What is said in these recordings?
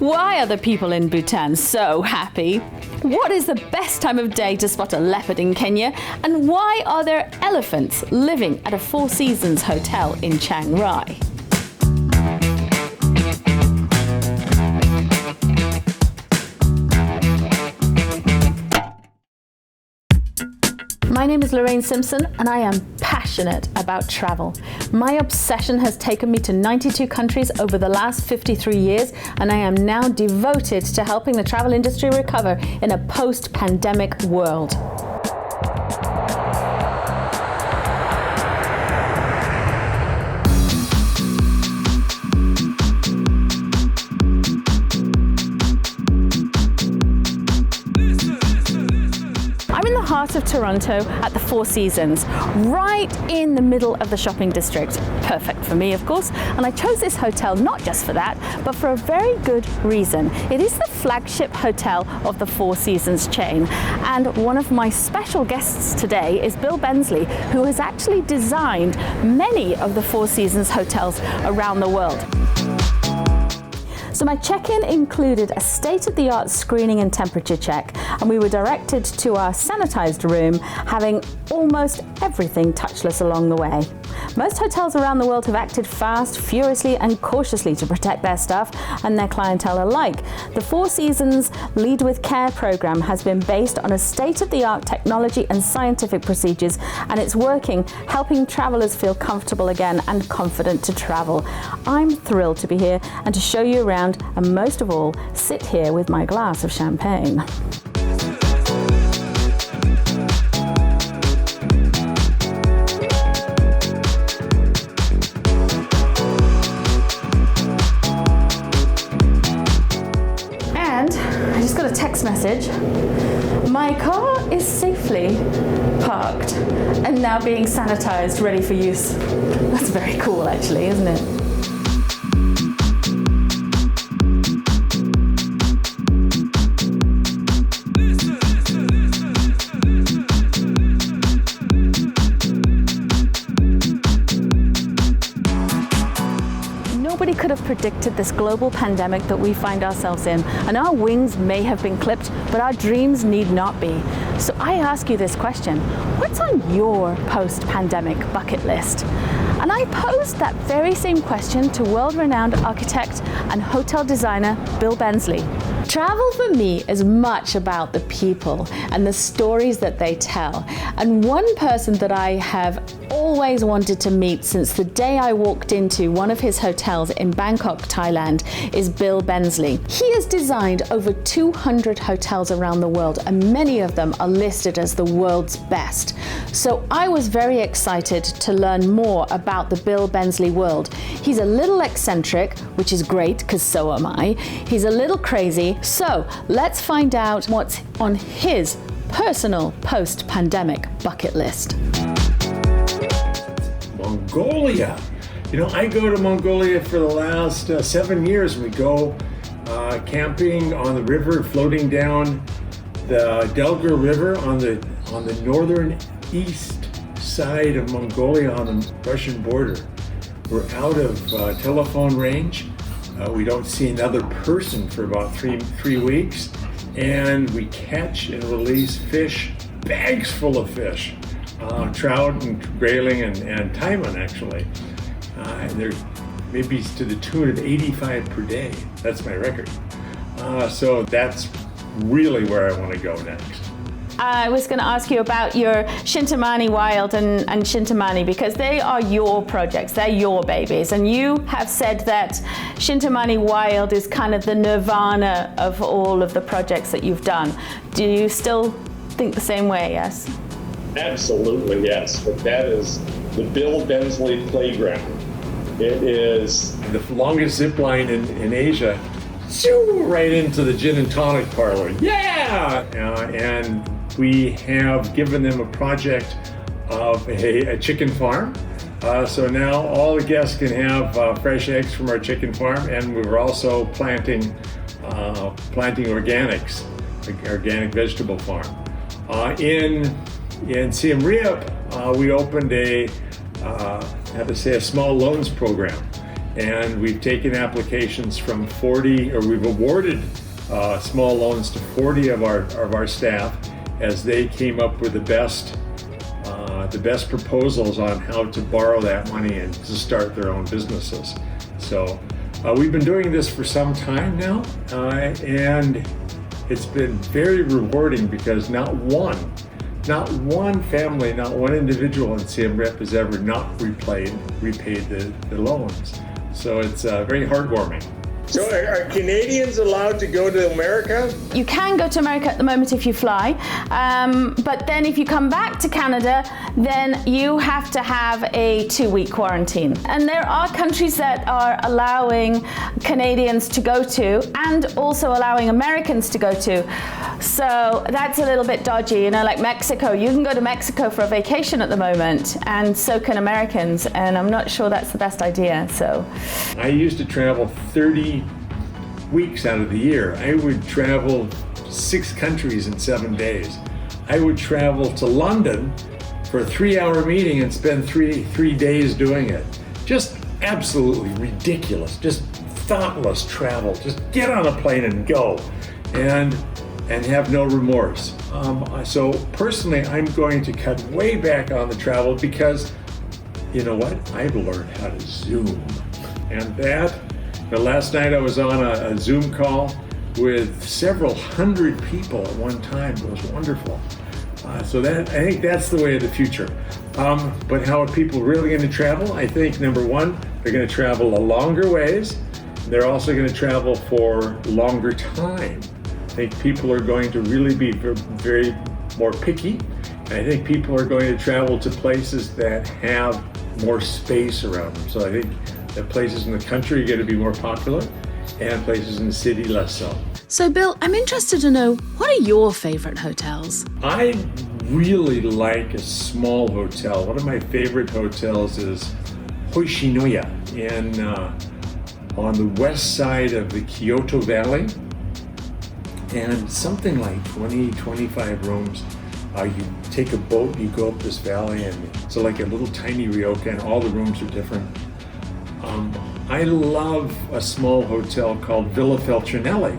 Why are the people in Bhutan so happy? What is the best time of day to spot a leopard in Kenya? And why are there elephants living at a Four Seasons hotel in Chiang Rai? My name is Lorraine Simpson and I am passionate about travel. My obsession has taken me to 92 countries over the last 53 years, and I am now devoted to helping the travel industry recover in a post-pandemic world. Heart of Toronto at the Four Seasons, right in the middle of the shopping district. Perfect for me, of course, and I chose this hotel not just for that, but for a very good reason. It is the flagship hotel of the Four Seasons chain, and one of my special guests today is Bill Bensley, who has actually designed many of the Four Seasons hotels around the world. So my check-in included a state-of-the-art screening and temperature check, and we were directed to our sanitized room, having almost everything touchless along the way. Most hotels around the world have acted fast, furiously, and cautiously to protect their staff and their clientele alike. The Four Seasons Lead with Care program has been based on a state-of-the-art technology and scientific procedures, and it's working, helping travelers feel comfortable again and confident to travel. I'm thrilled to be here and to show you around, and most of all, sit here with my glass of champagne. Text message. My car is safely parked and now being sanitized, ready for use. That's very cool, actually, isn't it? Nobody could have predicted this global pandemic that we find ourselves in, and our wings may have been clipped, but our dreams need not be. So I ask you this question: what's on your post-pandemic bucket list? And I posed that very same question to world-renowned architect and hotel designer Bill Bensley. Travel for me is much about the people and the stories that they tell. And one person that I have always wanted to meet since the day I walked into one of his hotels in Bangkok, Thailand, is Bill Bensley. He has designed over 200 hotels around the world, and many of them are listed as the world's best. So I was very excited to learn more about the Bill Bensley world. He's a little eccentric, which is great because so am I. He's a little crazy. So let's find out what's on his personal post-pandemic bucket list. Mongolia. You know, I go to Mongolia for the last 7 years. We go camping on the river, floating down the Delgar River on the northern east side of Mongolia on the Russian border. We're out of telephone range. We don't see another person for about three weeks, and we catch and release fish, bags full of fish, trout and grayling and taimen actually. And they're maybe to the tune of 85 per day. That's my record. So that's really where I want to go next. I was going to ask you about your Shintamani Wild and Shintamani, because they are your projects, they're your babies, and you have said that Shintamani Wild is kind of the nirvana of all of the projects that you've done. Do you still think the same way, yes? Absolutely, yes. But that is the Bill Bensley Playground. It is the longest zip line in Asia, right into the gin and tonic parlor. Yeah! And we have given them a project of a chicken farm. So now all the guests can have fresh eggs from our chicken farm, and we're also planting organics, organic vegetable farm. In Siem Reap, we opened a small loans program. And we've taken applications from 40, or we've awarded small loans to 40 of our staff as they came up with the best proposals on how to borrow that money and to start their own businesses. So we've been doing this for some time now, and it's been very rewarding because not one family, not one individual in Siem Reap has ever not repaid the loans. So it's very heartwarming. So are Canadians allowed to go to America? You can go to America at the moment if you fly, but then if you come back to Canada, then you have to have a 2-week quarantine. And there are countries that are allowing Canadians to go to and also allowing Americans to go to. So that's a little bit dodgy, like Mexico. You can go to Mexico for a vacation at the moment, and so can Americans, and I'm not sure that's the best idea. So I used to travel 30 weeks out of the year. I would travel 6 countries in 7 days. I would travel to London for a 3-hour meeting and spend three days doing it. Just absolutely ridiculous, just thoughtless travel. Just get on a plane and go, and have no remorse. So personally, I'm going to cut way back on the travel because, you know what? I've learned how to Zoom, and last night I was on a Zoom call with several hundred people at one time. It was wonderful. So I think that's the way of the future. But how are people really going to travel? I think number one, they're going to travel a longer ways. They're also going to travel for longer time. I think people are going to really be very more picky. And I think people are going to travel to places that have more space around them. So I think that places in the country are going to be more popular and places in the city less so. So Bill, I'm interested to know, what are your favorite hotels? I really like a small hotel. One of my favorite hotels is Hoishinoya on the west side of the Kyoto Valley. And something like 25 rooms. You take a boat, you go up this valley, and it's like a little tiny ryokan, and all the rooms are different. I love a small hotel called Villa Feltrinelli.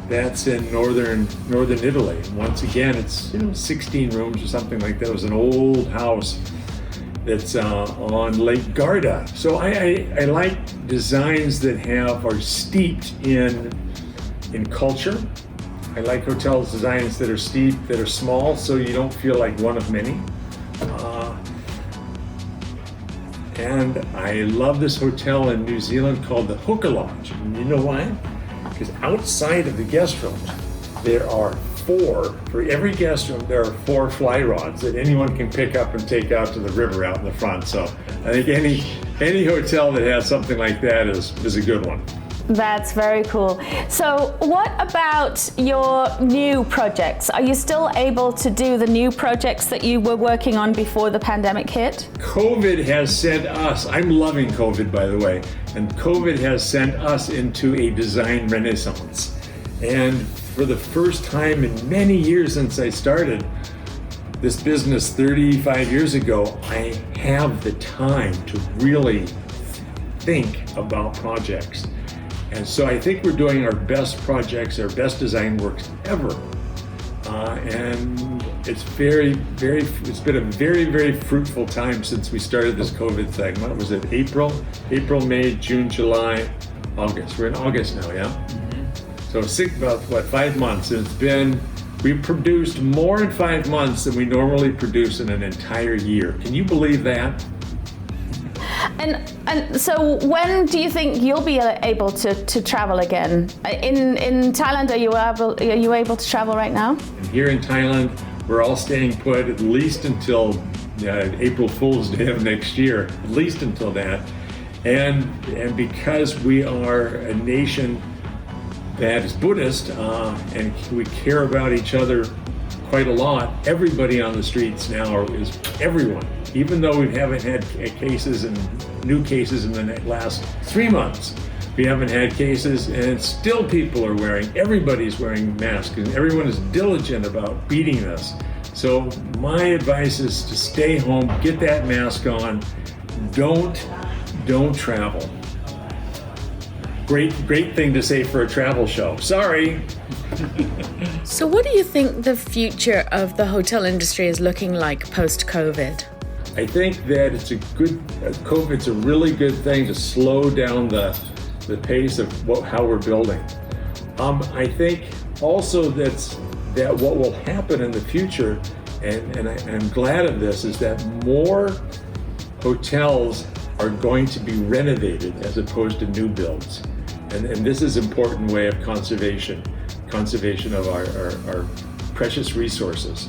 That's in northern Italy. Once again, it's 16 rooms or something like that. It was an old house that's on Lake Garda. So I like designs that are steeped in culture. I like hotels designs that are steep, that are small, so you don't feel like one of many. And I love this hotel in New Zealand called the Hoka Lodge. And you know why? Because outside of the guest rooms, there are for every guest room, there are 4 fly rods that anyone can pick up and take out to the river out in the front. So I think any hotel that has something like that is a good one. That's very cool. So what about your new projects? Are you still able to do the new projects that you were working on before the pandemic hit? COVID has sent us, I'm loving COVID by the way, and COVID has sent us into a design renaissance. And for the first time in many years since I started this business 35 years ago, I have the time to really think about projects. And so I think we're doing our best projects, our best design works ever. And it's been a very, very fruitful time since we started this COVID thing. What was it, April, May, June, July, August. We're in August now, yeah? Mm-hmm. So 5 months. We've produced more in 5 months than we normally produce in an entire year. Can you believe that? And so when do you think you'll be able to travel again? In Thailand, are you able to travel right now? And here in Thailand, we're all staying put at least until April Fool's Day of next year, at least until that. And because we are a nation that is Buddhist and we care about each other quite a lot, everybody on the streets now is everyone. Even though we haven't had cases and new cases in the last 3 months, we haven't had cases, and still people are everybody's wearing masks, and everyone is diligent about beating this. So my advice is to stay home, get that mask on, don't travel. Great thing to say for a travel show. Sorry. So what do you think the future of the hotel industry is looking like post-COVID? I think that COVID's a really good thing to slow down the pace of how we're building. I think also that what will happen in the future, and I'm glad of this, is that more hotels are going to be renovated as opposed to new builds. And this is an important way of conservation of our precious resources.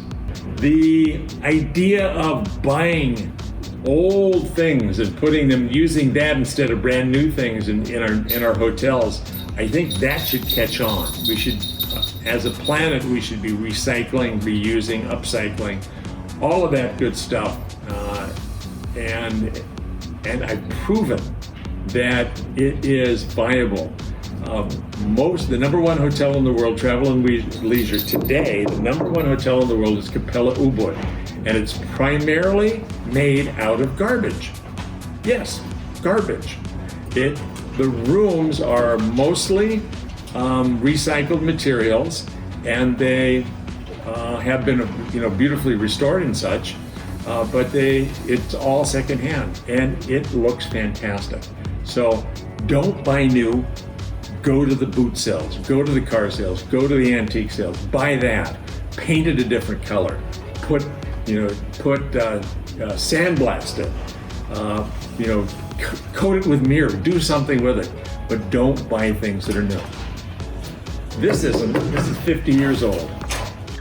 The idea of buying old things and using that instead of brand new things in our hotels, I think that should catch on. We should, as a planet, we should be recycling, reusing, upcycling, all of that good stuff. And I've proven that it is viable. The number one hotel in the world, Travel and Leisure, today, the number one hotel in the world is Capella Ubud, and it's primarily made out of garbage. Yes, garbage. The rooms are mostly recycled materials, and they have been, beautifully restored and such. But it's all secondhand, and it looks fantastic. So don't buy new. Go to the boot sales, go to the car sales, go to the antique sales. Buy that. Paint it a different color. Put sandblast it. Coat it with mirror. Do something with it. But don't buy things that are new. This is 50 years old.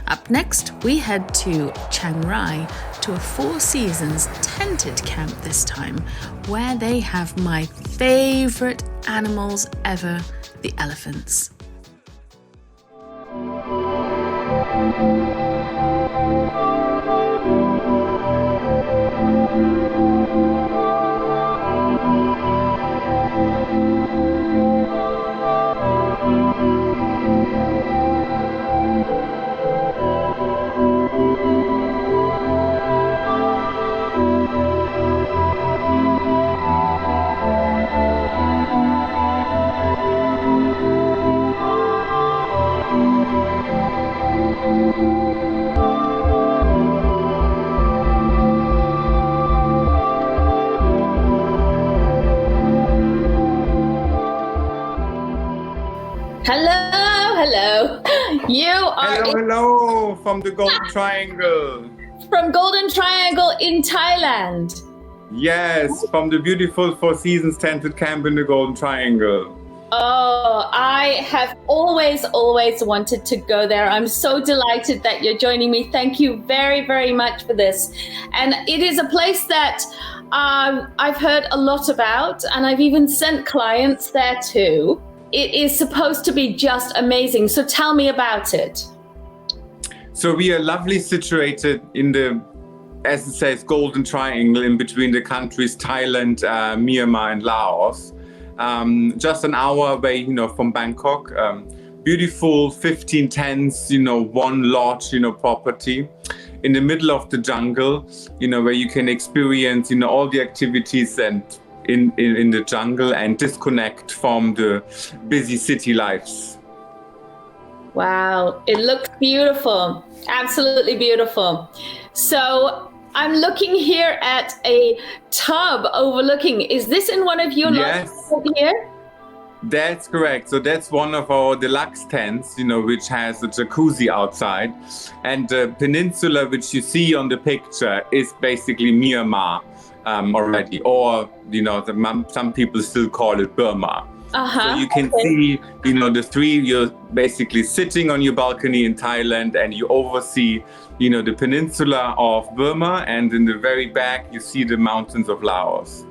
Up next, we head to Chiang Rai, to a Four Seasons tented camp this time, where they have my favorite animals ever, the elephants. Hello. You are hello from the Golden Triangle. From Golden Triangle in Thailand. Yes, from the beautiful Four Seasons tented camp in the Golden Triangle. Oh, I have always wanted to go there. I'm so delighted that you're joining me. Thank you very, very much for this. And it is a place that I've heard a lot about, and I've even sent clients there too. It is supposed to be just amazing. So tell me about it. So we are lovely situated in the, as it says, Golden Triangle in between the countries Thailand, Myanmar and Laos. Just an hour away, from Bangkok. Beautiful 15 tents, one lot, property in the middle of the jungle, where you can experience, all the activities and in the jungle and disconnect from the busy city lives. Wow, it looks beautiful. Absolutely beautiful. So I'm looking here at a tub overlooking. Is this in one of your Yes. lodges over here? That's correct. So that's one of our deluxe tents, which has a jacuzzi outside. And the peninsula which you see on the picture is basically Myanmar already. Or, some people still call it Burma. So you can see, the three, you're basically sitting on your balcony in Thailand and you oversee, the peninsula of Burma, and in the very back, you see the mountains of Laos.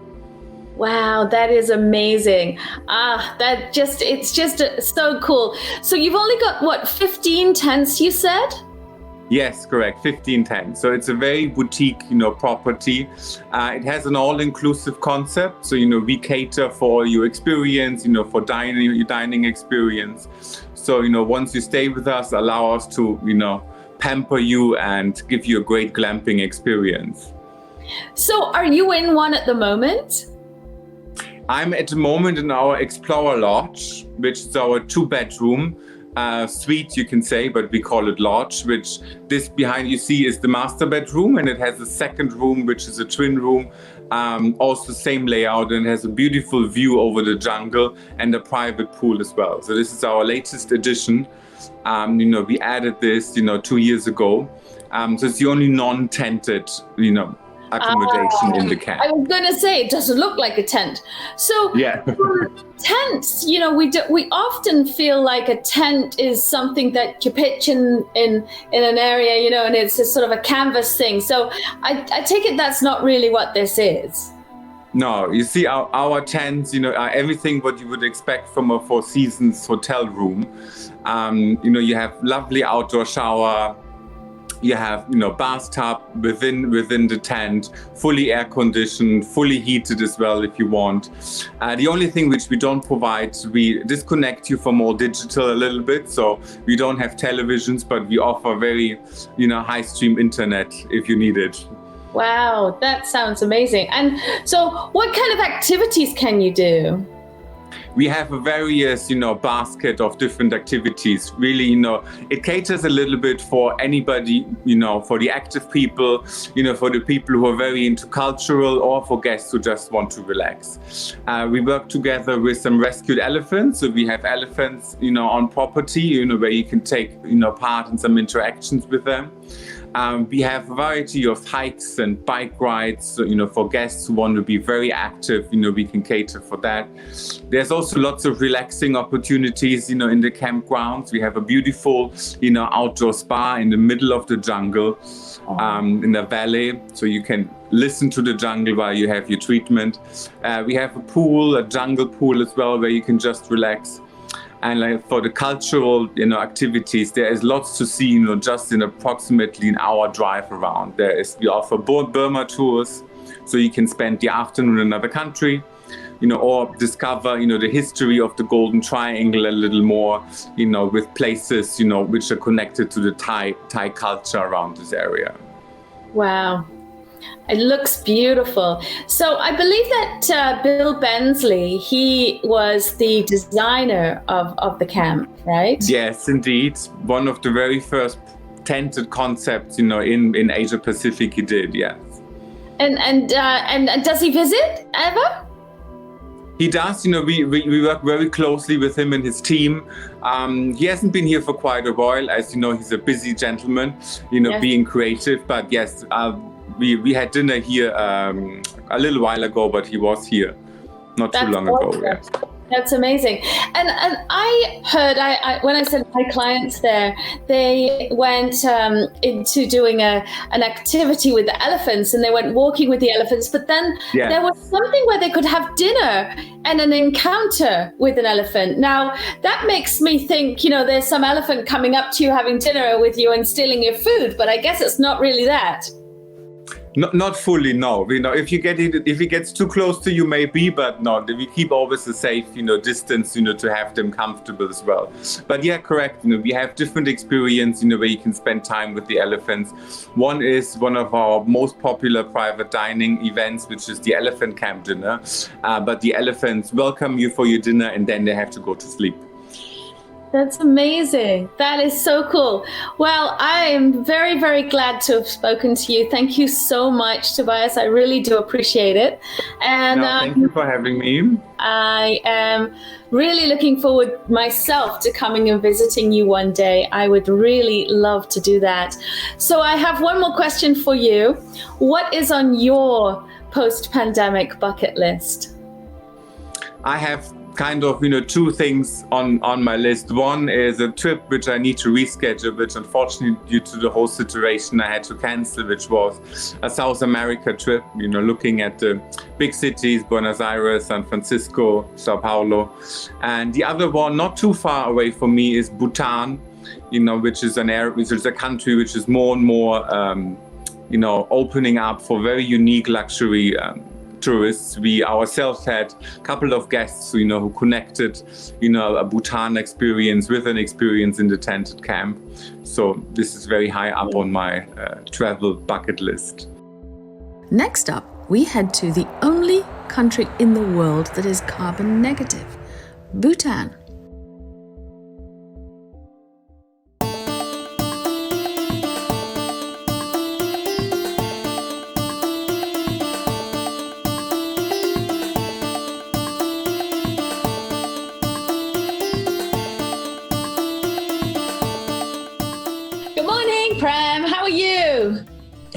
Wow, that is amazing. It's just so cool. So you've only got 15 tents, you said? Yes, correct. 15 tents. So it's a very boutique, property. It has an all-inclusive concept. So, we cater for your experience, for your dining experience. So, once you stay with us, allow us to, pamper you and give you a great glamping experience. So are you in one at the moment? I'm at the moment in our Explorer Lodge, which is our 2-bedroom suite, you can say, but we call it lodge, which this behind you see is the master bedroom, and it has a second room, which is a twin room, also same layout, and has a beautiful view over the jungle and a private pool as well. So this is our latest addition. We added this, 2 years ago. So it's the only non-tented, accommodation in the camp. I was going to say, it doesn't look like a tent. So yeah. Tents, we often feel like a tent is something that you pitch in an area, and it's a sort of a canvas thing. So I take it that's not really what this is. No, you see, our tents, are everything what you would expect from a Four Seasons hotel room. You have lovely outdoor shower. You have, bathtub within the tent, fully air conditioned, fully heated as well if you want. The only thing which we don't provide, we disconnect you from all digital a little bit. So we don't have televisions, but we offer very, high stream internet if you need it. Wow, that sounds amazing. And so what kind of activities can you do? We have a various, basket of different activities. Really, it caters a little bit for anybody, for the active people, for the people who are very into cultural, or for guests who just want to relax. We work together with some rescued elephants. So we have elephants, on property, where you can take, part in some interactions with them. We have a variety of hikes and bike rides, for guests who want to be very active, we can cater for that. There's also lots of relaxing opportunities, in the campgrounds. We have a beautiful, outdoor spa in the middle of the jungle, in the valley. So you can listen to the jungle while you have your treatment. We have a pool, a jungle pool as well, where you can just relax. And for the cultural, activities, there is lots to see, just in approximately an hour drive around. We offer Burma tours, so you can spend the afternoon in another country, or discover, the history of the Golden Triangle a little more, with places, which are connected to the Thai culture around this area. Wow. It looks beautiful. So I believe that Bill Bensley, he was the designer of the camp, right? Yes, indeed. One of the very first tented concepts, in Asia Pacific he did, yes. And does he visit ever? He does. We work very closely with him and his team. He hasn't been here for quite a while. As you know, he's a busy gentleman, yes. Being creative. But yes, we had dinner here a little while ago, but he was here not too long ago. Yeah. That's amazing. And I heard, when I sent my clients there, they went into doing an activity with the elephants, and they went walking with the elephants. But then there was something where they could have dinner and an encounter with an elephant. Now, that makes me think, there's some elephant coming up to you, having dinner with you and stealing your food. But I guess it's not really that. Not fully, no. If he gets too close to you, maybe, but no. We keep always a safe, distance, to have them comfortable as well. But yeah, correct. We have different experience, where you can spend time with the elephants. One is one of our most popular private dining events, which is the elephant camp dinner. But the elephants welcome you for your dinner, and then they have to go to sleep. That's amazing. That is so cool. Well, I am very, very glad to have spoken to you. Thank you so much, Tobias. I really do appreciate it. And thank you for having me. I am really looking forward myself to coming and visiting you one day. I would really love to do that. So I have one more question for you. What is on your post-pandemic bucket list? I have kind of, two things on my list. One is a trip which I need to reschedule, which unfortunately due to the whole situation I had to cancel, which was a South America trip, looking at the big cities, Buenos Aires, San Francisco, Sao Paulo. And the other one, not too far away from me, is Bhutan, which is a country which is more and more, opening up for very unique luxury tourists. We ourselves had a couple of guests, who connected, a Bhutan experience with an experience in the tented camp. So this is very high up on my travel bucket list. Next up, we head to the only country in the world that is carbon negative? Bhutan.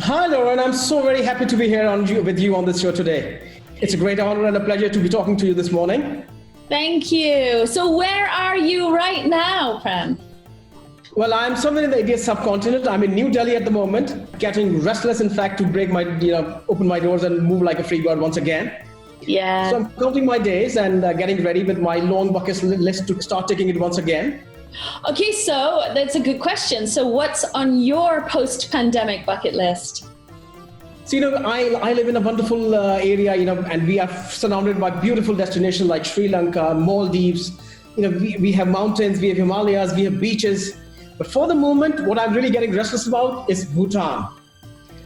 Hi, Lauren. I'm so very happy to be here with you on this show today. It's a great honor and a pleasure to be talking to you this morning. Thank you. So where are you right now, Prem? Well, I'm somewhere in the Indian subcontinent. I'm in New Delhi at the moment, getting restless, in fact, to break my, open my doors and move like a free bird once again. Yeah. So I'm counting my days and getting ready with my long bucket list to start taking it once again. Okay, so that's a good question. So what's on your post-pandemic bucket list? So, I live in a wonderful area, and we are surrounded by beautiful destinations like Sri Lanka, Maldives. We have mountains, we have Himalayas, we have beaches. But for the moment, what I'm really getting restless about is Bhutan.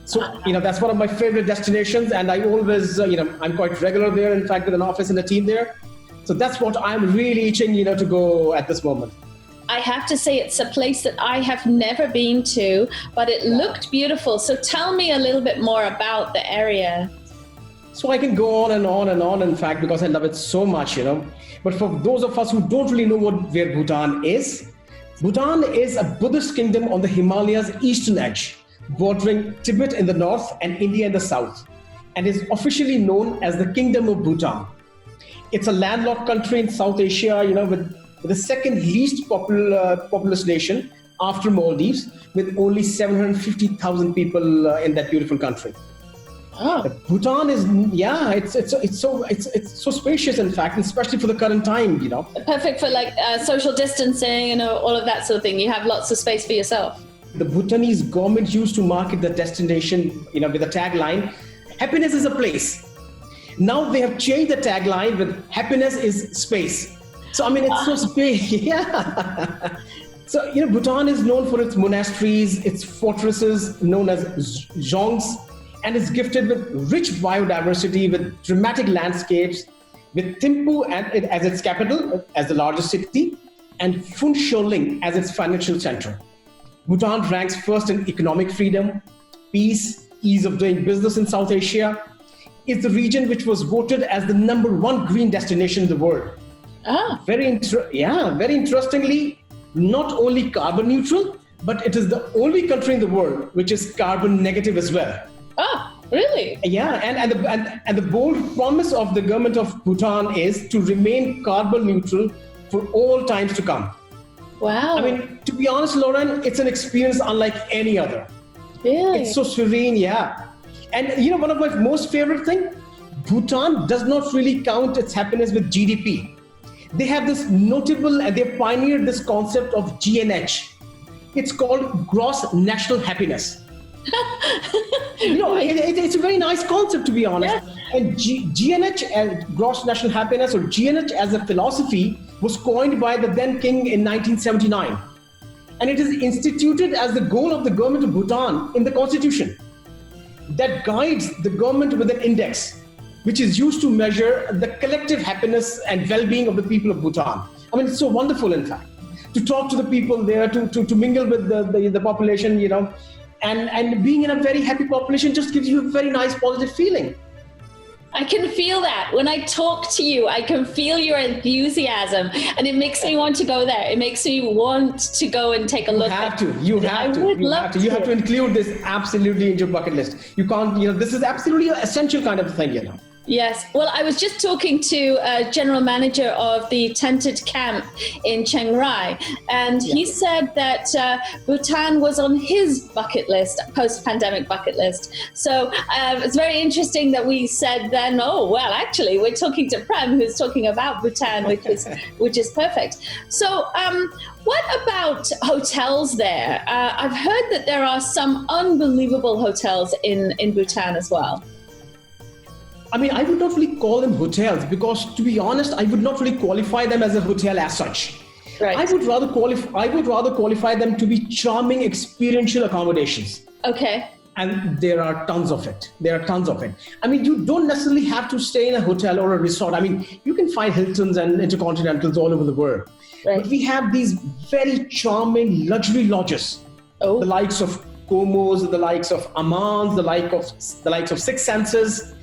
So, that's one of my favorite destinations. And I always, I'm quite regular there, in fact, with an office and a team there. So that's what I'm really itching, to go at this moment. I have to say it's a place that I have never been to, but it looked beautiful. So tell me a little bit more about the area. So I can go on and on and on, in fact, because I love it so much, But for those of us who don't really know where Bhutan is a Buddhist kingdom on the Himalayas' eastern edge, bordering Tibet in the north and India in the south, and is officially known as the Kingdom of Bhutan. It's a landlocked country in South Asia, with the second least populous nation after Maldives, with only 750,000 people in that beautiful country. Bhutan is, it's so spacious, in fact, especially for the current time, Perfect for like social distancing and all of that sort of thing. You have lots of space for yourself. The Bhutanese government used to market the destination, with a tagline, "Happiness is a place." Now they have changed the tagline with "Happiness is space." So, it's so space, yeah. So, Bhutan is known for its monasteries, its fortresses known as zongs, and is gifted with rich biodiversity, with dramatic landscapes, with Thimphu as its capital, as the largest city, and Phuentsholing as its financial center. Bhutan ranks first in economic freedom, peace, ease of doing business in South Asia. It's the region which was voted as the #1 green destination in the world. Very interestingly, not only carbon neutral, but it is the only country in the world which is carbon negative as well. Really? Yeah, and the bold promise of the government of Bhutan is to remain carbon neutral for all times to come. Wow. To be honest, Lauren, it's an experience unlike any other. Really? It's so serene, yeah. And one of my most favorite thing, Bhutan does not really count its happiness with GDP. They have this notable, and they've pioneered this concept of GNH. It's called gross national happiness. It's a very nice concept, to be honest. Yeah. And GNH, as gross national happiness, or GNH as a philosophy, was coined by the then king in 1979. And it is instituted as the goal of the government of Bhutan in the constitution that guides the government with an index, which is used to measure the collective happiness and well-being of the people of Bhutan. It's so wonderful, in fact, to talk to the people there, to mingle with the population, and being in a very happy population just gives you a very nice, positive feeling. I can feel that. When I talk to you, I can feel your enthusiasm, and it makes me want to go there. It makes me want to go and take a look. You have to include this absolutely in your bucket list. You can't, this is absolutely an essential kind of thing, Yes. Well, I was just talking to a general manager of the tented camp in Chiang Rai, and he said that Bhutan was on his bucket list, post-pandemic bucket list. So it's very interesting that we said then, actually, we're talking to Prem, who's talking about Bhutan, which is perfect. So what about hotels there? I've heard that there are some unbelievable hotels in Bhutan as well. I would not really call them hotels because, to be honest, I would not really qualify them as a hotel as such. Right. I would rather qualify them to be charming experiential accommodations. Okay. And there are tons of it. I mean, you don't necessarily have to stay in a hotel or a resort. I mean, you can find Hiltons and Intercontinentals all over the world. Right. But we have these very charming luxury lodges, Oh. the likes of Comos, the likes of Amans, the likes of Six Senses.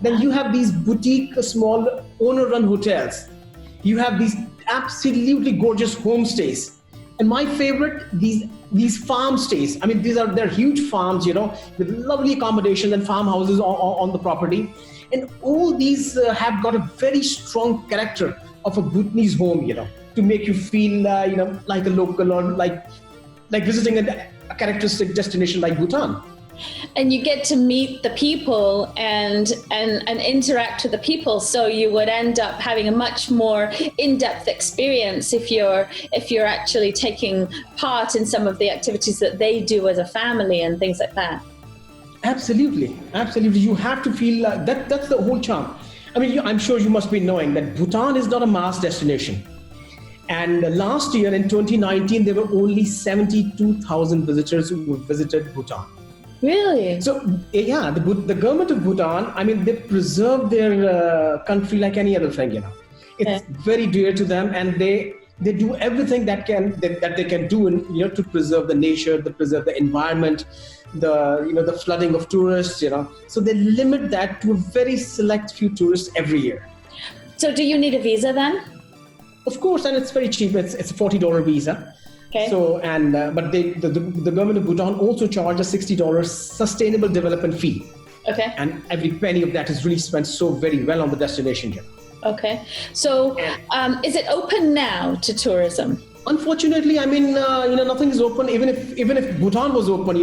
Then you have these boutique, small owner-run hotels. You have these absolutely gorgeous homestays. And my favorite, these farm stays. I mean, they're huge farms, with lovely accommodation and farmhouses on the property. And all these have got a very strong character of a Bhutanese home, to make you feel, like a local, or like visiting a characteristic destination like Bhutan. And you get to meet the people and interact with the people, so you would end up having a much more in-depth experience if you're actually taking part in some of the activities that they do as a family and things like that. Absolutely. You have to feel that's the whole charm. I mean, I'm sure you must be knowing that Bhutan is not a mass destination. And last year in 2019, there were only 72,000 visitors who visited Bhutan. Really? So yeah, the government of Bhutan, I mean, they preserve their country like any other thing. It's very dear to them, and they do everything that they can do, to preserve the nature, to preserve the environment, the flooding of tourists. So they limit that to a very select few tourists every year. So do you need a visa then? Of course, and it's very cheap. It's a $40 visa. Okay. So but the government of Bhutan also charges a $60 sustainable development fee. Okay. And every penny of that is really spent so very well on the destination. Okay. So is it open now to tourism? Unfortunately, I mean, nothing is open. Even if Bhutan was open,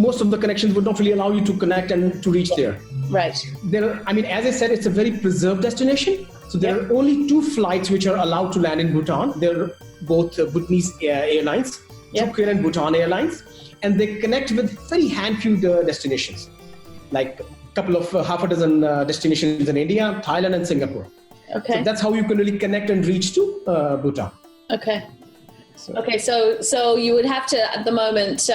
most of the connections would not really allow you to connect and to reach there. Right. As I said, it's a very preserved destination. So there are only 2 flights which are allowed to land in Bhutan. They're both Bhutanese airlines, Chukre and Bhutan Airlines, and they connect with very handful destinations, like a couple of half a dozen destinations in India, Thailand, and Singapore. Okay. So that's how you can really connect and reach to Bhutan. Okay. So you would have to, at the moment,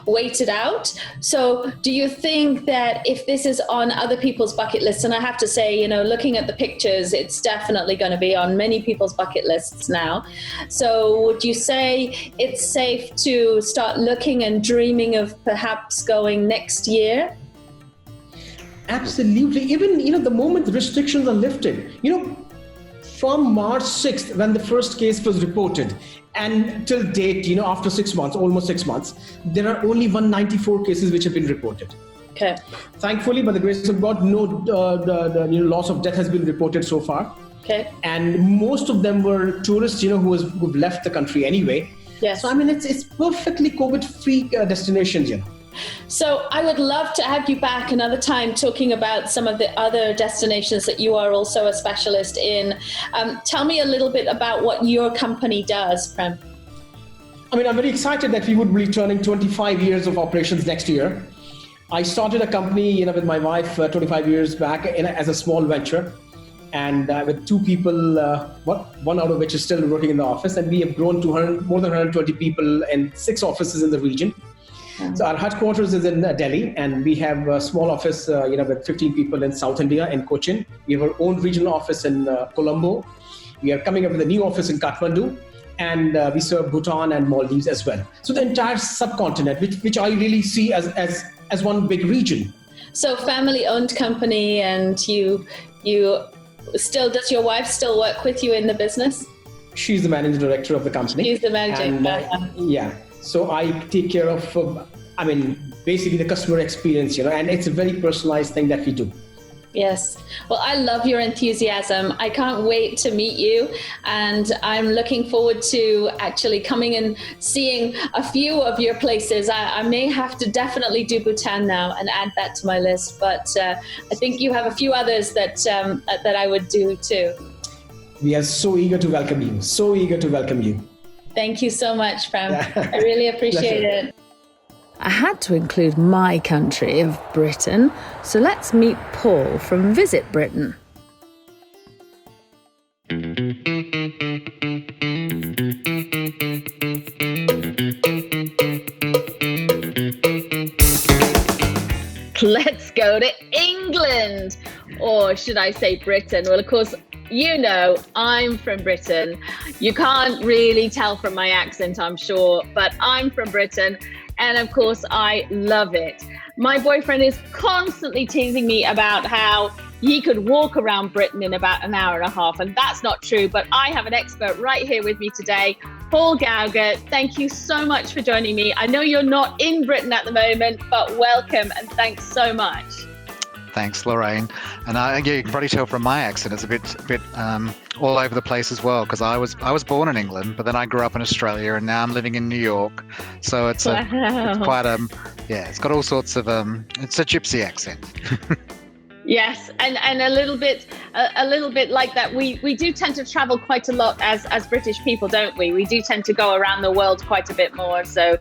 wait it out. So do you think that if this is on other people's bucket lists, and I have to say, looking at the pictures, it's definitely going to be on many people's bucket lists now. So would you say it's safe to start looking and dreaming of perhaps going next year? Absolutely. Even, the moment the restrictions are lifted, from March 6th, when the first case was reported, and till date, after 6 months, almost 6 months, there are only 194 cases which have been reported. Okay. Thankfully, by the grace of God, no loss of death has been reported so far. Okay. And most of them were tourists, who've left the country anyway. Yes. So, I mean, it's perfectly COVID-free destinations, So I would love to have you back another time talking about some of the other destinations that you are also a specialist in. Tell me a little bit about what your company does, Prem. I mean, I'm very excited that we would be turning 25 years of operations next year. I started a company, with my wife 25 years back as a small venture, and with 2 people, one out of which is still working in the office, and we have grown to more than 120 people and 6 offices in the region. So our headquarters is in Delhi, and we have a small office, with 15 people in South India, in Cochin. We have our own regional office in Colombo. We are coming up with a new office in Kathmandu, and we serve Bhutan and Maldives as well. So the entire subcontinent, which I really see as one big region. So family-owned company, and you still, does your wife still work with you in the business? She's the managing director of the company. She's the managing director. Yeah. So I take care of, basically the customer experience, and it's a very personalized thing that we do. Yes. Well, I love your enthusiasm. I can't wait to meet you. And I'm looking forward to actually coming and seeing a few of your places. I may have to definitely do Bhutan now and add that to my list. But I think you have a few others that I would do too. We are so eager to welcome you. So eager to welcome you. Thank you so much, Prem. I really appreciate it. I had to include my country of Britain, so let's meet Paul from Visit Britain. let's go to England, or should I say Britain? Well, of course, you know, I'm from Britain. You can't really tell from my accent, I'm sure, but I'm from Britain. And of course, I love it. My boyfriend is constantly teasing me about how he could walk around Britain in about an hour and a half. And that's not true. But I have an expert right here with me today, Paul Gauger. Thank you so much for joining me. I know you're not in Britain at the moment, but welcome and thanks so much. Thanks, Lorraine. And yeah, you can probably tell from my accent, it's a bit all over the place as well, because I was born in England, but then I grew up in Australia, and now I'm living in New York. So it's quite it's got all sorts of it's a gypsy accent. Yes, and a little bit like that. We do tend to travel quite a lot as British people, don't we? We do tend to go around the world quite a bit more. So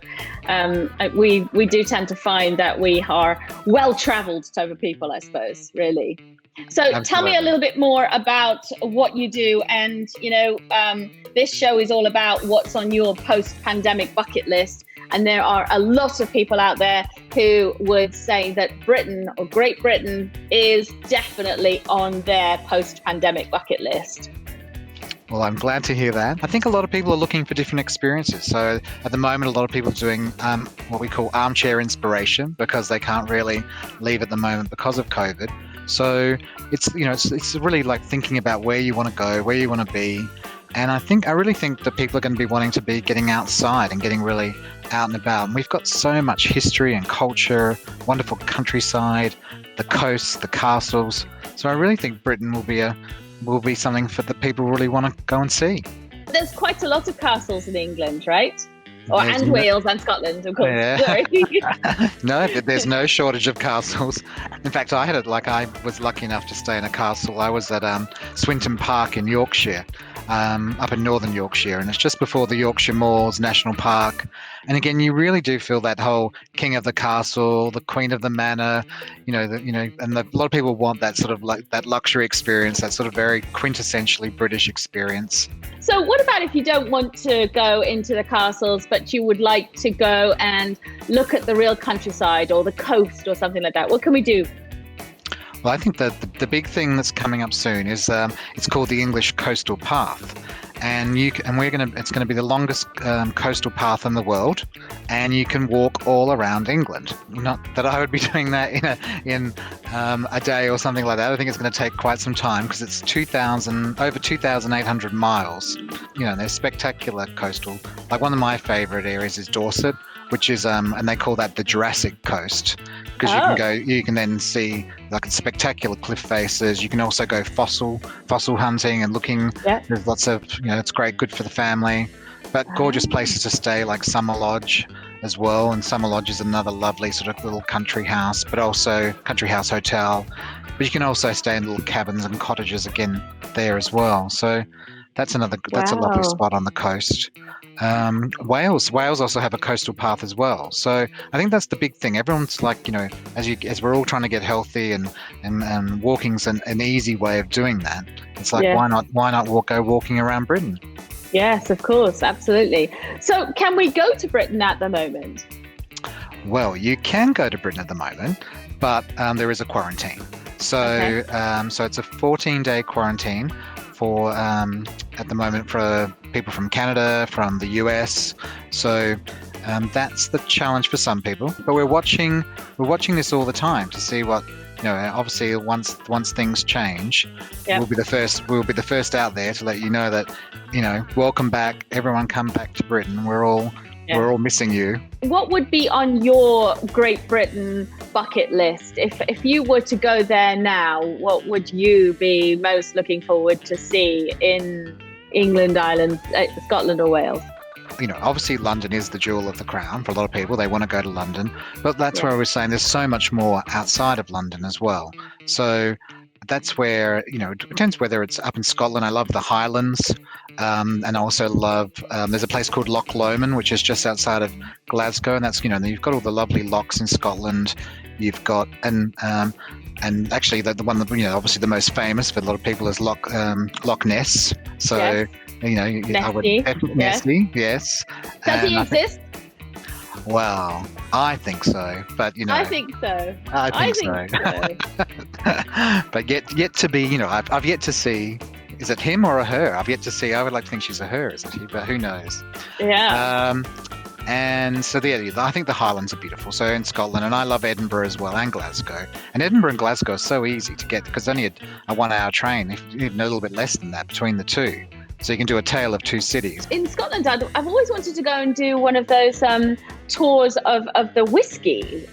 we do tend to find that we are well-traveled type of people, I suppose, really. So Absolutely. Tell me a little bit more about what you do. And, you know, this show is all about what's on your post-pandemic bucket list. And there are a lot of people out there who would say that Britain or Great Britain is definitely on their post-pandemic bucket list. Well, I'm glad to hear that. I think a lot of people are looking for different experiences. So at the moment, a lot of people are doing what we call armchair inspiration, because they can't really leave at the moment because of COVID. So it's really like thinking about where you want to go, where you want to be. And I really think that people are going to be wanting to be getting outside and getting really out and about. And we've got so much history and culture, wonderful countryside, the coasts, the castles. So I really think Britain will be something for the people who really want to go and see. There's quite a lot of castles in England, right? And Wales and Scotland, of course. Yeah. Sorry. No, there's no shortage of castles. In fact, I was lucky enough to stay in a castle. I was at Swinton Park in Yorkshire, up in northern Yorkshire, and it's just before the Yorkshire Moors National Park. And again, you really do feel that whole king of the castle, the queen of the manor, and a lot of people want that sort of like that luxury experience, that sort of very quintessentially British experience. So what about if you don't want to go into the castles, but you would like to go and look at the real countryside or the coast or something like that? What can we do? Well, I think that the big thing that's coming up soon is it's called the English Coastal Path, and it's going to be the longest coastal path in the world, and you can walk all around England. Not that I would be doing that in a day or something like that. I think it's going to take quite some time, because it's over 2,800 miles. They're spectacular coastal. Like one of my favourite areas is Dorset, which is and they call that the Jurassic Coast, because you can then see like spectacular cliff faces. You can also go fossil hunting and looking. Yeah. There's lots of it's good for the family, but gorgeous places to stay like Summer Lodge as well. And Summer Lodge is another lovely sort of little country house, but also country house hotel. But you can also stay in little cabins and cottages again there as well. So that's a lovely spot on the coast. Wales also have a coastal path as well. So I think that's the big thing. Everyone's like, as we're all trying to get healthy and walking's an easy way of doing that. It's like, why not go walking around Britain? Yes, of course, absolutely. So can we go to Britain at the moment? Well, you can go to Britain at the moment, but there is a quarantine. So so it's a 14-day quarantine for at the moment for people from Canada, from the US. So that's the challenge for some people. But we're watching this all the time to see what obviously once things change, we'll be the first out there to let you know that welcome back, everyone, come back to Britain. We're all missing you. What would be on your Great Britain bucket list? If you were to go there now, what would you be most looking forward to see in England, Ireland, Scotland or Wales? Obviously London is the jewel of the crown for a lot of people. They want to go to London, but that's where I was saying there's so much more outside of London as well. So that's where, it depends whether it's up in Scotland. I love the Highlands, and I also love, there's a place called Loch Lomond, which is just outside of Glasgow. And that's, you've got all the lovely lochs in Scotland. You've got, and actually the one that, obviously the most famous for a lot of people is Loch Ness. So, I would definitely, Nessie, yes. Does he exist? Well, I think so, but I think so. I think so. But yet to be, I've yet to see. Is it him or a her? I've yet to see. I would like to think she's a her, isn't he? But who knows? Yeah. And so I think the Highlands are beautiful. So in Scotland, and I love Edinburgh as well, and Glasgow. And Edinburgh and Glasgow are so easy to get because only a 1 hour train, even a little bit less than that between the two. So you can do a tale of two cities. In Scotland, I've always wanted to go and do one of those tours of the whiskey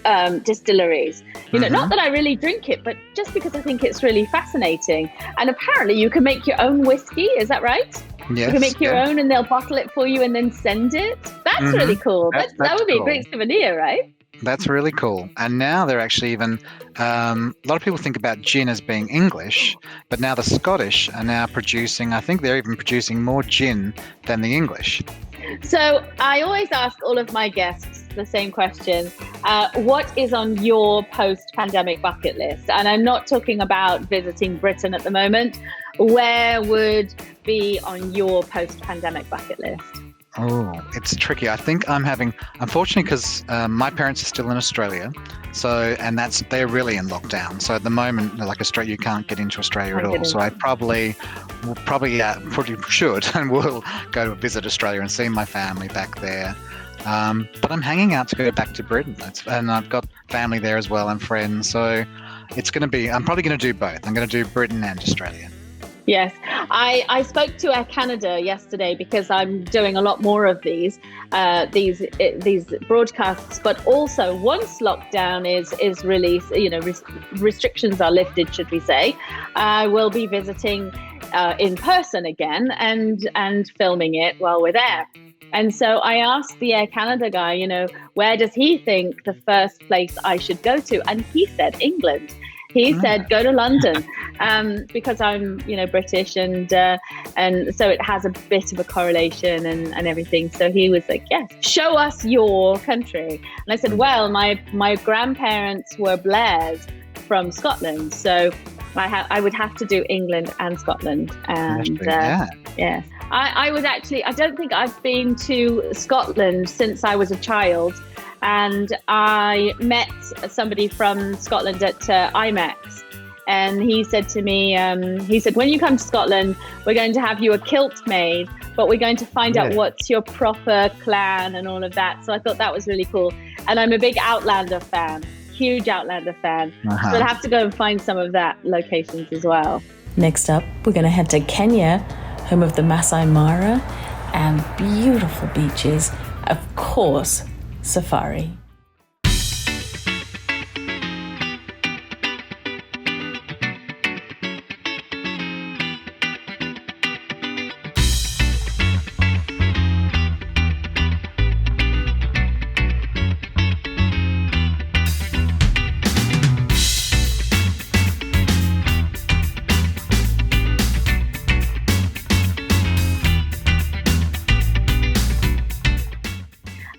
distilleries. Not that I really drink it, but just because I think it's really fascinating. And apparently you can make your own whiskey. Is that right? Yes, you can make your own and they'll bottle it for you and then send it. That's really cool. That would be a great souvenir, right? That's really cool. And now they're actually even, a lot of people think about gin as being English, but now the Scottish are now producing, I think they're even producing more gin than the English. So I always ask all of my guests the same question. What is on your post-pandemic bucket list? And I'm not talking about visiting Britain at the moment. Where would be on your post-pandemic bucket list? Oh, it's tricky. I think unfortunately, because my parents are still in Australia, they're really in lockdown. So at the moment, like Australia, you can't get into Australia at all. So I probably should and will go to visit Australia and see my family back there. But I'm hanging out to go back to Britain, and I've got family there as well and friends. So I'm probably going to do both. I'm going to do Britain and Australia. Yes, I spoke to Air Canada yesterday because I'm doing a lot more of these broadcasts. But also, once lockdown is released, restrictions are lifted, should we say, I will be visiting in person again and filming it while we're there. And so I asked the Air Canada guy, where does he think the first place I should go to? And he said England. He said, go to London, because I'm, British and so it has a bit of a correlation and everything. So he was like, yes, show us your country. And I said, well, my grandparents were Blairs from Scotland. So I would have to do England and Scotland. And yes, I would actually, I don't think I've been to Scotland since I was a child. And I met somebody from Scotland at IMAX, and he said to me, when you come to Scotland, we're going to have you a kilt made, but we're going to find out what's your proper clan and all of that. So I thought that was really cool. And I'm a big Outlander fan, huge Outlander fan. So I'll have to go and find some of that locations as well. Next up, we're going to head to Kenya, home of the Masai Mara and beautiful beaches, of course, safari.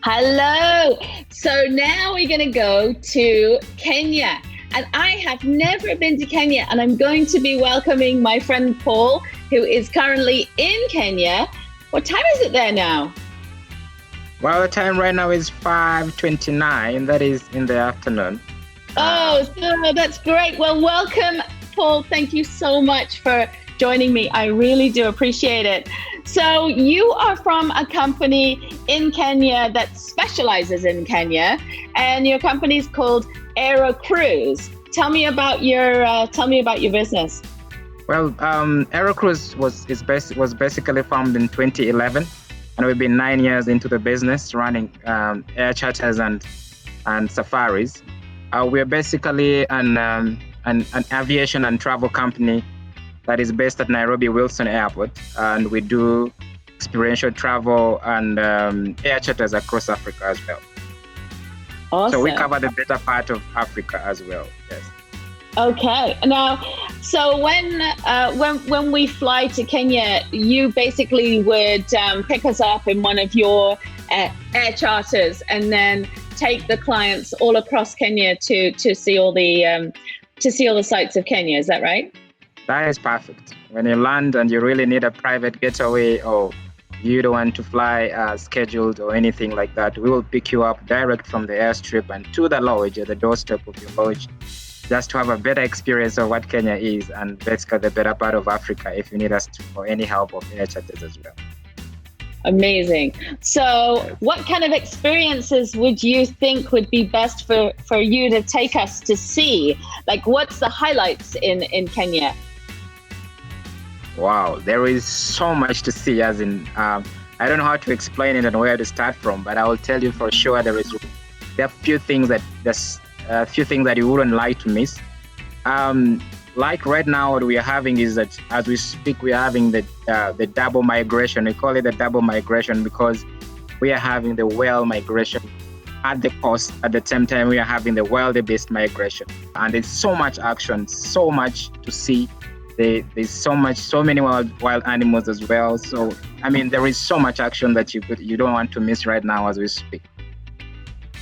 Hello. So now we're going to go to Kenya. And I have never been to Kenya, and I'm going to be welcoming my friend Paul, who is currently in Kenya. What time is it there now? Well, the time right now is 5:29. That is in the afternoon. Oh, so that's great. Well, welcome, Paul. Thank you so much for joining me. I really do appreciate it. So you are from a company in Kenya that specializes in Kenya, and your company is called Aero Cruise. Tell me about your business. Well, Aero Cruise was basically formed in 2011, and we've been 9 years into the business, running air charters and safaris. We're basically an aviation and travel company that is based at Nairobi Wilson Airport, and we do experiential travel and air charters across Africa as well. Awesome. So we cover the better part of Africa as well. Yes. Okay. Now, so when we fly to Kenya, you basically would pick us up in one of your air charters, and then take the clients all across Kenya to see all the sights of Kenya. Is that right? That is perfect. When you land and you really need a private getaway, or you don't want to fly scheduled or anything like that, we will pick you up direct from the airstrip and to the lodge, at the doorstep of your lodge, just to have a better experience of what Kenya is and basically the better part of Africa if you need us for any help of air charters as well. Amazing. So what kind of experiences would you think would be best for you to take us to see? Like, what's the highlights in Kenya? Wow, there is so much to see, as in, I don't know how to explain it and where to start from, but I will tell you for sure there are a few things that you wouldn't like to miss. Like right now, what we are having is that as we speak, we are having the double migration. We call it the double migration because we are having the whale migration at the coast. At the same time, we are having the wildebeest migration, and there's so much action, so much to see. There's so many wild animals as well. So I mean, there is so much action that you don't want to miss right now as we speak.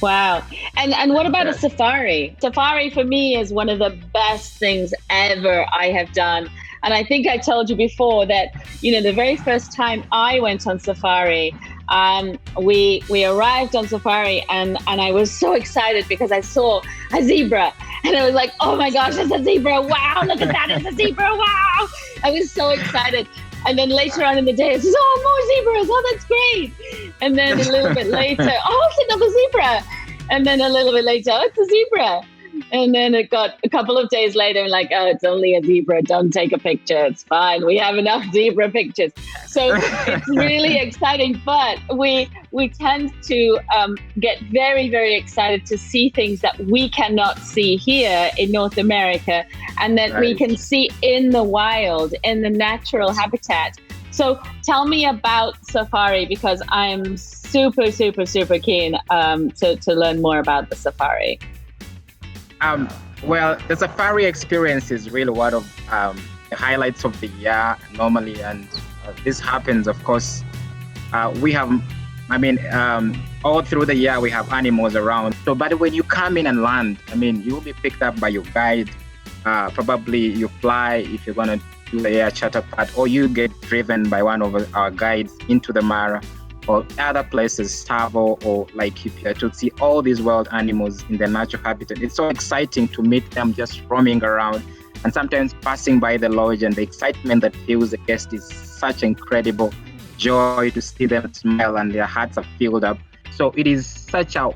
Wow. And what about a safari? Safari for me is one of the best things ever I have done. And I think I told you before that, the very first time I went on safari, we arrived on safari and I was so excited because I saw a zebra and I was like, oh my gosh, it's a zebra. Wow, look at that. It's a zebra. Wow. I was so excited. And then later on in the day, it says, oh, more zebras. Oh, that's great. And then a little bit later, oh, it's another zebra. And then a little bit later, oh, it's a zebra. And then it got a couple of days later, like, oh, it's only a zebra. Don't take a picture. It's fine. We have enough zebra pictures. So it's really exciting. But we tend to get very, very excited to see things that we cannot see here in North America and that we can see in the wild, in the natural habitat. So tell me about safari, because I'm super, super, super keen to learn more about the safari. Well, the safari experience is really one of the highlights of the year normally, and this happens, of course. We have, all through the year we have animals around. So, but when you come in and land, you will be picked up by your guide. Probably you fly if you're gonna do the air charter part, or you get driven by one of our guides into the Mara or other places, Tsavo or Laikipia, to see all these wild animals in their natural habitat. It's so exciting to meet them just roaming around, and sometimes passing by the lodge, and the excitement that fills the guest is such incredible joy to see them smile and their hearts are filled up. So it is such a,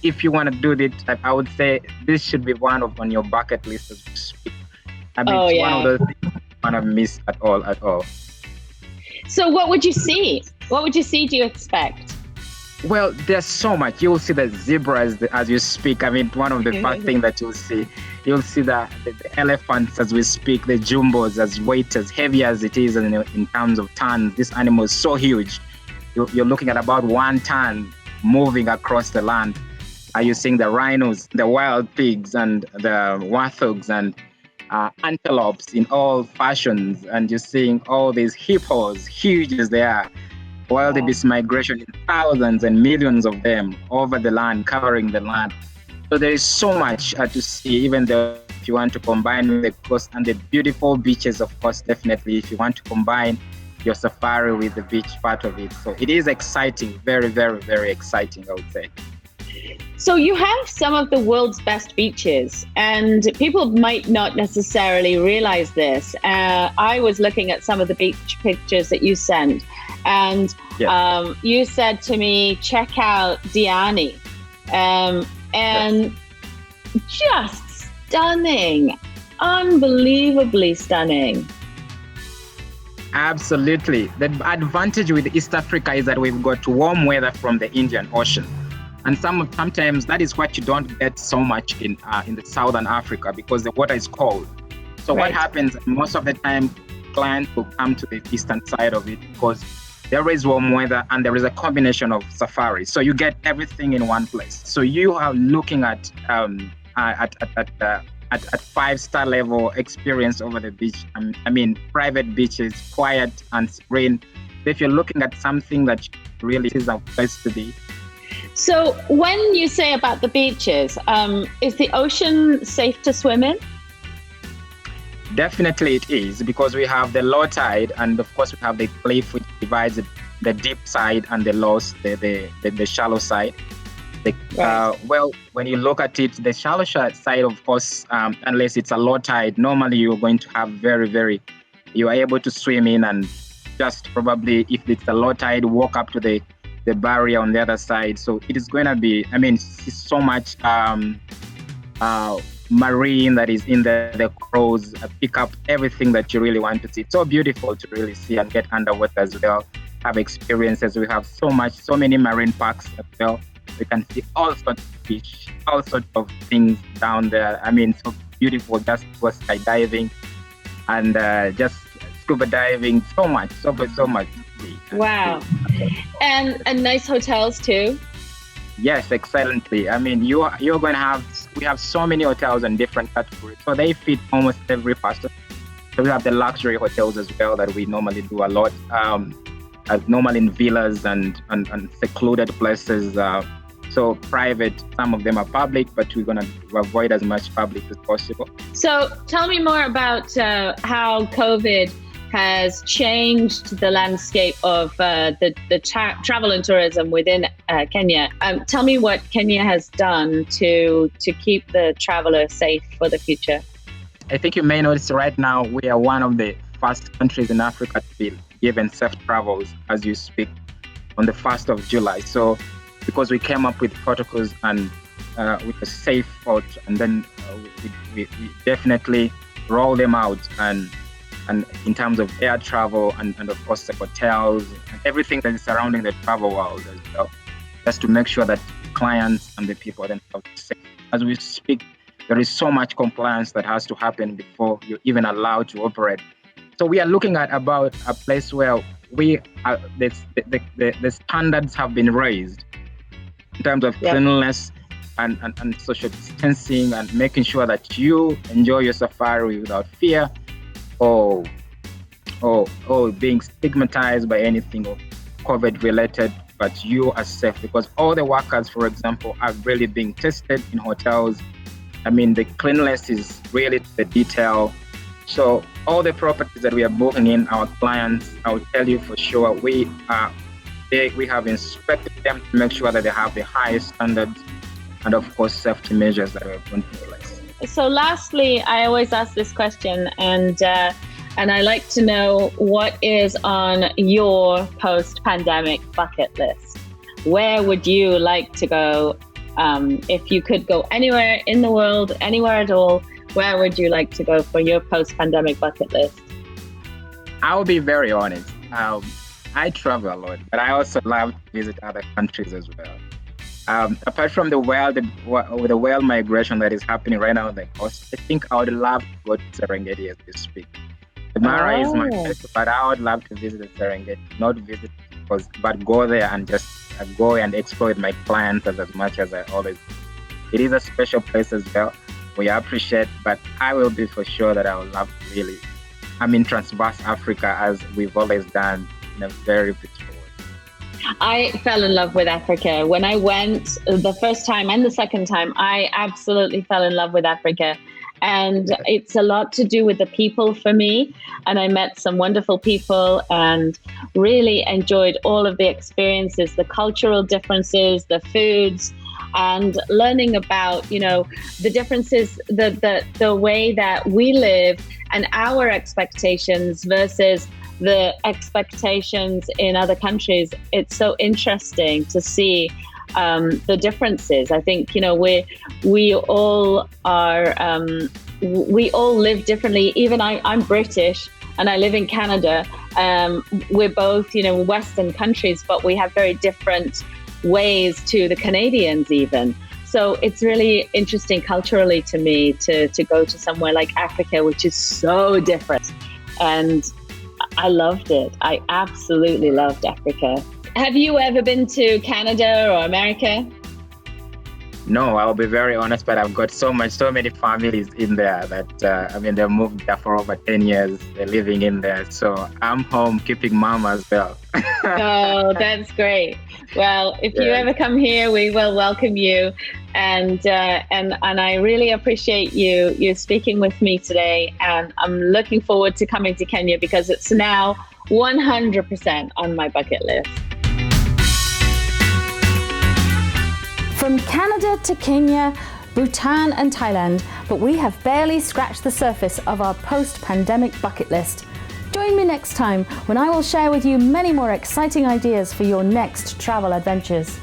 if you want to do it, I would say this should be one on your bucket list as we speak. One of those things you want to miss at all. So what would you see? What would you see, do you expect? Well, there's so much. You'll see the zebras as you speak. One of the first things that you'll see the elephants as we speak, the jumbos, as weight, as heavy as it is in terms of tons. This animal is so huge. You're looking at about 1 ton moving across the land. Are you seeing the rhinos, the wild pigs, and the warthogs, and antelopes in all fashions? And you're seeing all these hippos, huge as they are. Wildebeest migration in thousands and millions of them over the land, covering the land. So there is so much to see, even though if you want to combine with the coast and the beautiful beaches, of course, definitely, if you want to combine your safari with the beach part of it. So it is exciting, very, very, very exciting, I would say. So you have some of the world's best beaches, and people might not necessarily realize this. I was looking at some of the beach pictures that you sent, and you said to me, check out Diani, and just stunning, unbelievably stunning. Absolutely. The advantage with East Africa is that we've got warm weather from the Indian Ocean. And sometimes that is what you don't get so much in the Southern Africa, because the water is cold. So what happens most of the time, clients will come to the eastern side of it because there is warm weather and there is a combination of safaris. So you get everything in one place. So you are looking at 5-star level experience over the beach. Private beaches, quiet and serene. So if you're looking at something that really is a place to be. So when you say about the beaches, is the ocean safe to swim in? Definitely it is, because we have the low tide, and of course we have the cliff which divides it the deep side and the shallow side. Well, when you look at it, the shallow side, of course, unless it's a low tide, normally you're going to have you are able to swim in and just probably, if it's a low tide, walk up to the barrier on the other side. So it is going to be, it's so much marine that is in the crows, pick up everything that you really want to see. It's so beautiful to really see and get underwater as well, have experiences. We have so many marine parks as well. We can see all sorts of fish, all sorts of things down there. So beautiful. Just go skydiving and just scuba diving. So much. Wow. And nice hotels too. Yes, excellently. You're going to we have so many hotels in different categories. So they fit almost every person. So we have the luxury hotels as well that we normally do a lot. Normally in villas and secluded places. So private, some of them are public, but we're going to avoid as much public as possible. So tell me more about how COVID has changed the landscape of the travel and tourism within Kenya. Tell me what Kenya has done to keep the traveler safe for the future. I think you may notice right now we are one of the first countries in Africa to be given safe travels as you speak on the 1st of July. So because we came up with protocols and with a safe port, and then we definitely roll them out and in terms of air travel and of course the hotels and everything that is surrounding the travel world as well, just to make sure that clients and the people themselves are safe. As we speak, there is so much compliance that has to happen before you're even allowed to operate. So we are looking at about a place where we are, the standards have been raised in terms of cleanliness and social distancing and making sure that you enjoy your safari without fear or being stigmatized by anything COVID related, but you are safe because all the workers, for example, are really being tested in hotels. The cleanliness is really the detail. So all the properties that we are booking in, our clients, I will tell you for sure, we have inspected them to make sure that they have the highest standards and of course safety measures that we have put in place. So lastly, I always ask this question and I like to know what is on your post-pandemic bucket list. Where would you like to go? If you could go anywhere in the world, anywhere at all, where would you like to go for your post-pandemic bucket list? I'll be very honest. I travel a lot, but I also love to visit other countries as well. Apart from the whale migration that is happening right now on the coast, I think I would love to go to Serengeti as we speak. The Mara is my place, but I would love to visit the Serengeti, not visit but go there and just go and explore with my clients as much as I always do. It is a special place as well. We appreciate, but I will be for sure that I would love to really, transverse Africa as we've always done in a very beautiful way. I fell in love with Africa. When I went the first time and the second time, I absolutely fell in love with Africa. And it's a lot to do with the people for me. And I met some wonderful people and really enjoyed all of the experiences, the cultural differences, the foods, and learning about, the differences, the way that we live and our expectations versus the expectations in other countries. It's so interesting to see the differences. I think, we all are, we all live differently. Even I'm British and I live in Canada. We're both, Western countries, but we have very different ways to the Canadians even. So it's really interesting culturally to me to go to somewhere like Africa, which is so different. And I loved it. I absolutely loved Africa. Have you ever been to Canada or America? No, I'll be very honest, but I've got so many families in there that, they've moved there for over 10 years. They're living in there. So I'm home keeping mom as well. Oh, that's great. Well, if you ever come here, we will welcome you. and I really appreciate you speaking with me today. And I'm looking forward to coming to Kenya because it's now 100% on my bucket list. From Canada to Kenya, Bhutan and Thailand, but we have barely scratched the surface of our post-pandemic bucket list. Join me next time when I will share with you many more exciting ideas for your next travel adventures.